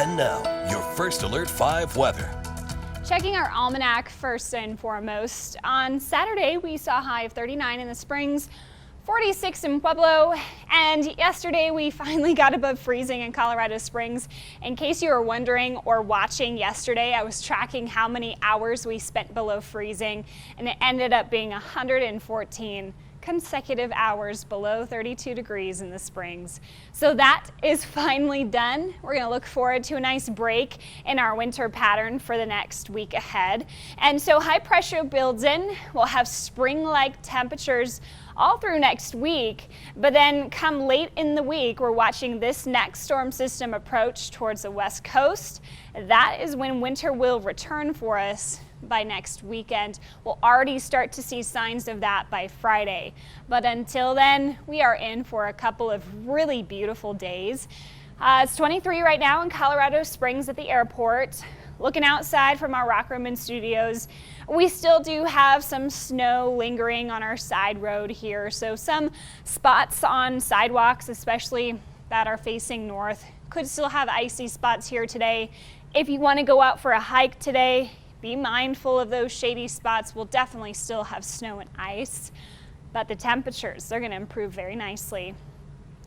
And now, your First Alert 5 weather. Checking our almanac first and foremost. On Saturday, we saw a high of 39 in the Springs, 46 in Pueblo, and yesterday we finally got above freezing in Colorado Springs. In case you were wondering or watching yesterday, I was tracking how many hours we spent below freezing, and it ended up being 114 consecutive hours below 32 degrees in the Springs. So that is finally done. We're going to look forward to a nice break in our winter pattern for the next week ahead. And so high pressure builds in. We'll have spring-like temperatures all through next week, but then come late in the week, we're watching this next storm system approach towards the west coast. That is when winter will return for us. By next weekend, we'll already start to see signs of that by Friday. But until then, we are in for a couple of really beautiful days. It's 23 right now in Colorado Springs at the airport. Looking outside from our Rock Room and studios, we still do have some snow lingering on our side road here. So some spots on sidewalks, especially that are facing north, could still have icy spots here today. If you want to go out for a hike today, be mindful of those shady spots. We'll definitely still have snow and ice, but the temperatures, they're going to improve very nicely.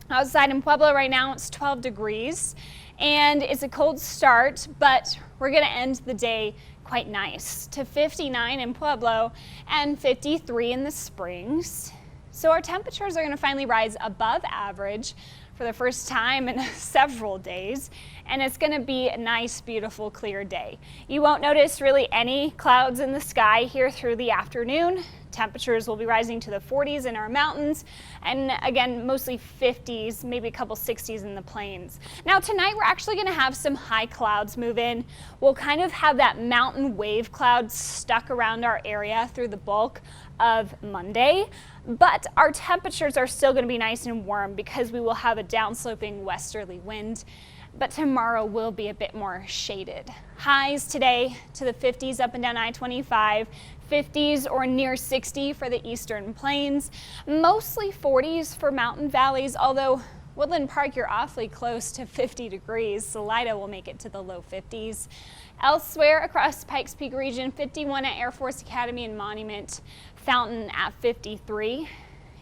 Outside in Pueblo right now, it's 12 degrees, and it's a cold start, but we're going to end the day quite nice to 59 in Pueblo and 53 in the Springs. So our temperatures are going to finally rise above average for the first time in several days, and it's going to be a nice, beautiful, clear day. You won't notice really any clouds in the sky here through the afternoon. Temperatures will be rising to the 40s in our mountains, and again, mostly 50s, maybe a couple 60s in the plains. Now tonight, we're actually going to have some high clouds move in. We'll kind of have that mountain wave cloud stuck around our area through the bulk of Monday, but our temperatures are still going to be nice and warm because we will have a downsloping westerly wind. But tomorrow will be a bit more shaded. Highs today to the 50s up and down I-25, 50s or near 60 for the eastern plains, mostly 40s for mountain valleys, although Woodland Park, you're awfully close to 50 degrees. Salida will make it to the low 50s. Elsewhere across the Pikes Peak region, 51 at Air Force Academy and Monument, Fountain at 53.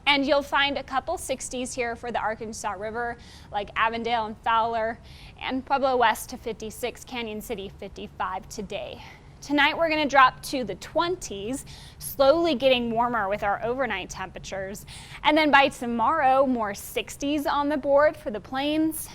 And you'll find a couple 60s here for the Arkansas River, like Avondale and Fowler, and Pueblo West to 56, Canyon City 55 today. Tonight we're going to drop to the 20s, slowly getting warmer with our overnight temperatures. And then by tomorrow, more 60s on the board for the plains,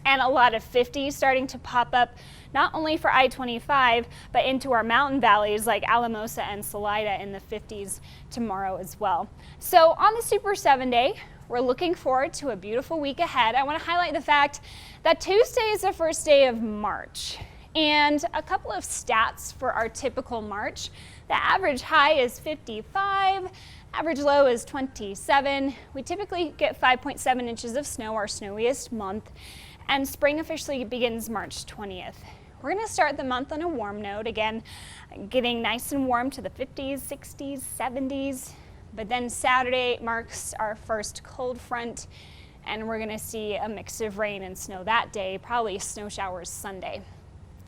and a lot of 50s starting to pop up, not only for I-25, but into our mountain valleys like Alamosa and Salida in the 50s tomorrow as well. So on the Super 7 day, we're looking forward to a beautiful week ahead. I want to highlight the fact that Tuesday is the first day of March. And a couple of stats for our typical March. The average high is 55, average low is 27. We typically get 5.7 inches of snow, our snowiest month. And spring officially begins March 20th. We're going to start the month on a warm note, again, getting nice and warm to the 50s, 60s, 70s. But then Saturday marks our first cold front, and we're going to see a mix of rain and snow that day, probably snow showers Sunday.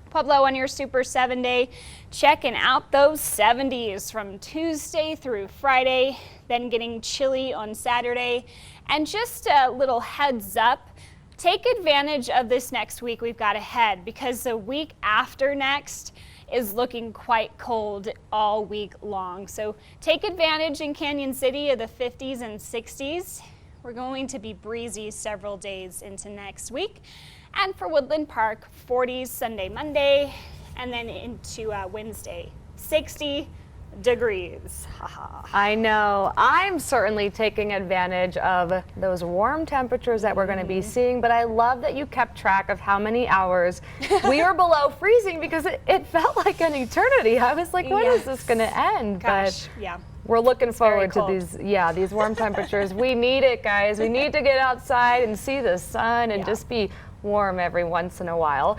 Pueblo on your Super 7 day, checking out those 70s from Tuesday through Friday, then getting chilly on Saturday. And just a little heads up, take advantage of this next week we've got ahead, because the week after next is looking quite cold all week long. So take advantage in Canyon City of the 50s and 60s. We're going to be breezy several days into next week. And for Woodland Park, 40s Sunday, Monday, and then into Wednesday, 60 degrees. I know. I'm certainly taking advantage of those warm temperatures that we're going to be seeing, but I love that you kept track of how many hours we were below freezing, because it felt like an eternity. I was like, when is this going to end? Gosh, but yeah. We're looking forward to these warm temperatures. We need it, guys. We need to get outside and see the sun and just be warm every once in a while.